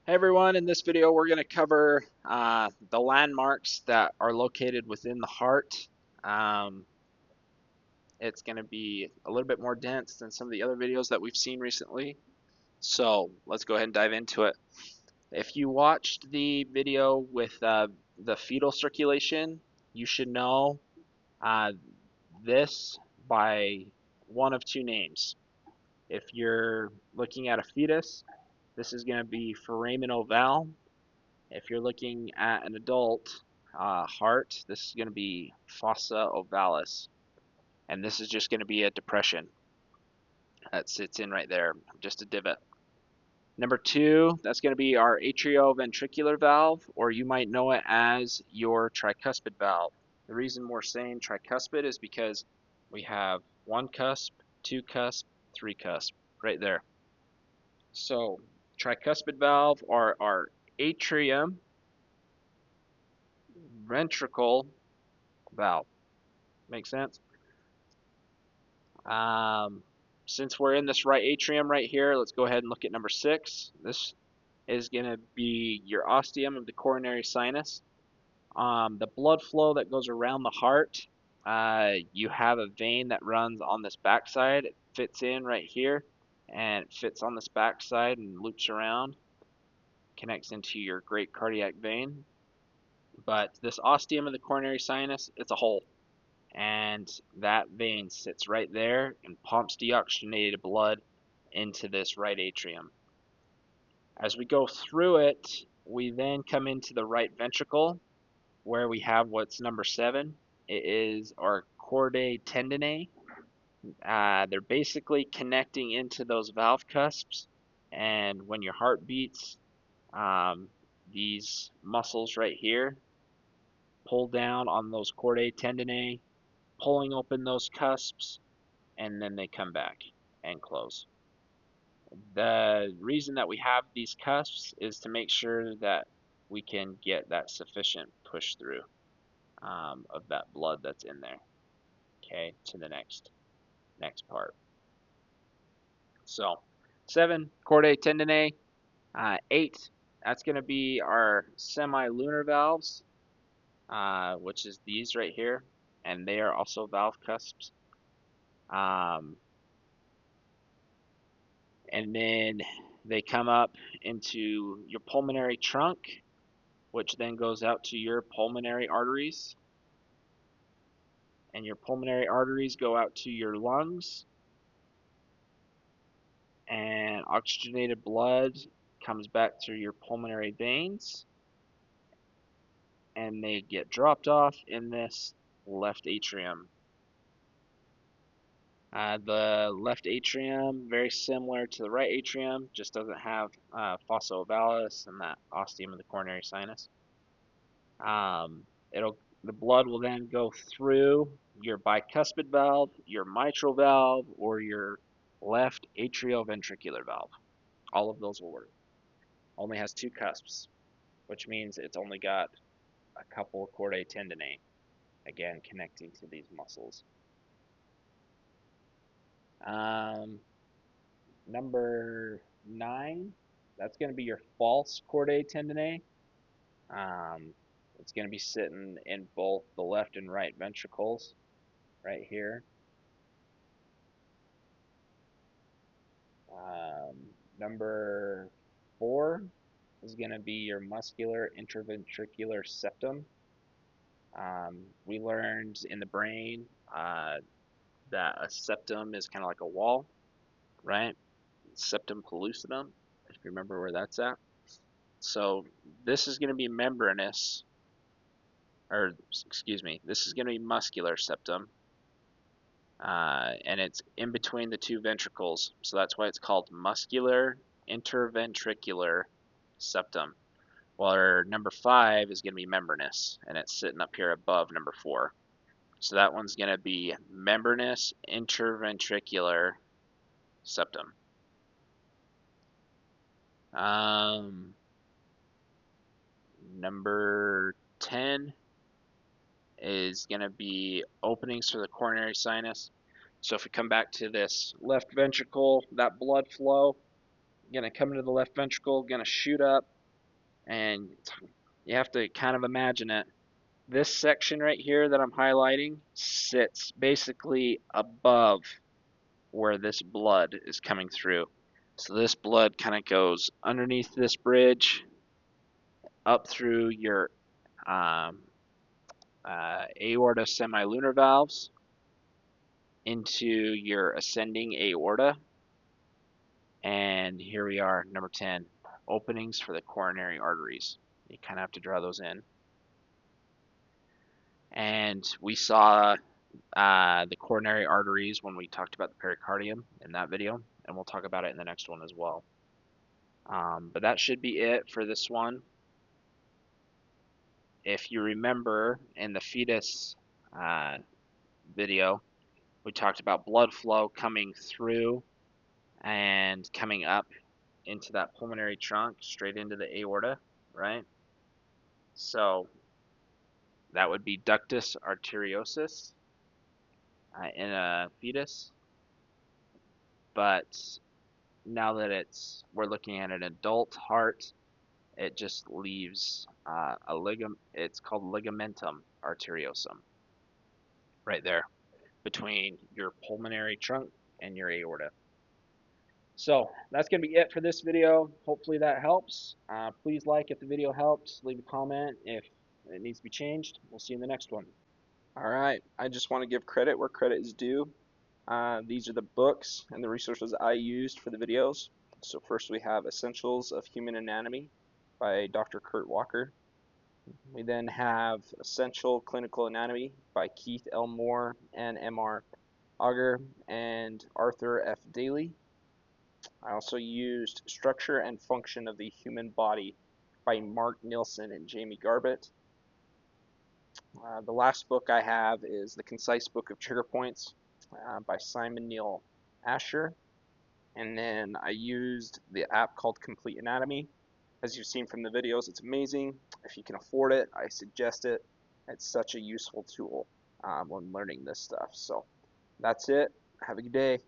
Hey everyone, in this video we're going to cover the landmarks that are located within the heart. Um, it's going to be a little bit more dense than some of the other videos that we've seen recently. So let's go ahead and dive into it. If you watched the video with the fetal circulation, you should know uh, this by one of two names. If you're looking at a fetus, this is going to be foramen ovale. If you're looking at an adult heart, this is going to be fossa ovalis, and this is just going to be a depression that sits in right there, just a divot. Number two, that's going to be our atrioventricular valve, or you might know it as your tricuspid valve. The reason we're saying tricuspid is because we have one cusp, two cusp, three cusp, right there. So tricuspid valve are our atrium ventricle valve. Make sense? Um, since we're in this right atrium right here, let's go ahead and look at number 6. This is going to be your ostium of the coronary sinus. The blood flow that goes around the heart, you have a vein that runs on this backside. It fits in right here, and it fits on this backside and loops around, connects into your great cardiac vein. But this ostium of the coronary sinus, it's a hole. And that vein sits right there and pumps deoxygenated blood into this right atrium. As we go through it, we then come into the right ventricle where we have what's number 7. It is our chordae tendineae. They're basically connecting into those valve cusps, and when your heart beats, these muscles right here pull down on those chordae tendineae, pulling open those cusps, and then they come back and close. The reason that we have these cusps is to make sure that we can get that sufficient push through of that blood that's in there. Okay, to the next part. So 7, chordae tendineae. 8, that's going to be our semilunar valves, which is these right here, and they are also valve cusps. And then they come up into your pulmonary trunk, which then goes out to your pulmonary arteries. And your pulmonary arteries go out to your lungs. And oxygenated blood comes back through your pulmonary veins. And they get dropped off in this left atrium. The left atrium, very similar to the right atrium, just doesn't have fossa ovalis and that ostium of the coronary sinus. The blood will then go through your bicuspid valve, your mitral valve, or your left atrioventricular valve. All of those will work. Only has 2 cusps, which means it's only got a couple of chordae tendineae, again connecting to these muscles. Number 9, that's going to be your false chordae tendineae. It's going to be sitting in both the left and right ventricles right here. Number 4 is going to be your muscular interventricular septum. We learned in the brain that a septum is kind of like a wall, right? Septum pellucidum, if you remember where that's at. So this is going to be membranous, or excuse me, this is going to be muscular septum, and it's in between the 2 ventricles, so that's why it's called muscular interventricular septum. While number 5 is going to be membranous, and it's sitting up here above number 4. So that one's going to be membranous interventricular septum. Number 10 is going to be openings for the coronary sinus. So if we come back to this left ventricle, that blood flow, going to come into the left ventricle, going to shoot up And you have to kind of imagine it. This section right here that I'm highlighting sits basically above where this blood is coming through. So this blood kind of goes underneath this bridge, up through your um, aorta semilunar valves, into your ascending aorta, and here we are, number 10, openings for the coronary arteries. You kind of have to draw those in. And we saw the coronary arteries when we talked about the pericardium in that video, and we'll talk about it in the next one as well. But that should be it for this one. If you remember in the fetus video, we talked about blood flow coming through and coming up into that pulmonary trunk straight into the aorta, right? So that would be ductus arteriosus in a fetus. But now that we're looking at an adult heart, it just leaves a ligament. It's called ligamentum arteriosum, right there between your pulmonary trunk and your aorta. So that's going to be it for this video. Hopefully that helps. Please like if the video helped. Leave a comment if it needs to be changed. We'll see you in the next one. All right, I just want to give credit where credit is due. These are the books and the resources I used for the videos. So first we have Essentials of Human Anatomy by Dr. Kurt Walker. We then have Essential Clinical Anatomy by Keith L. Moore and M.R. Auger and Arthur F. Daly. I also used Structure and Function of the Human Body by Mark Nilsson and Jamie Garbett. The last book I have is The Concise Book of Trigger Points by Simon Neil Asher. And then I used the app called Complete Anatomy. As you've seen from the videos, it's amazing. If you can afford it, I suggest it. It's such a useful tool when learning this stuff. So that's it. Have a good day.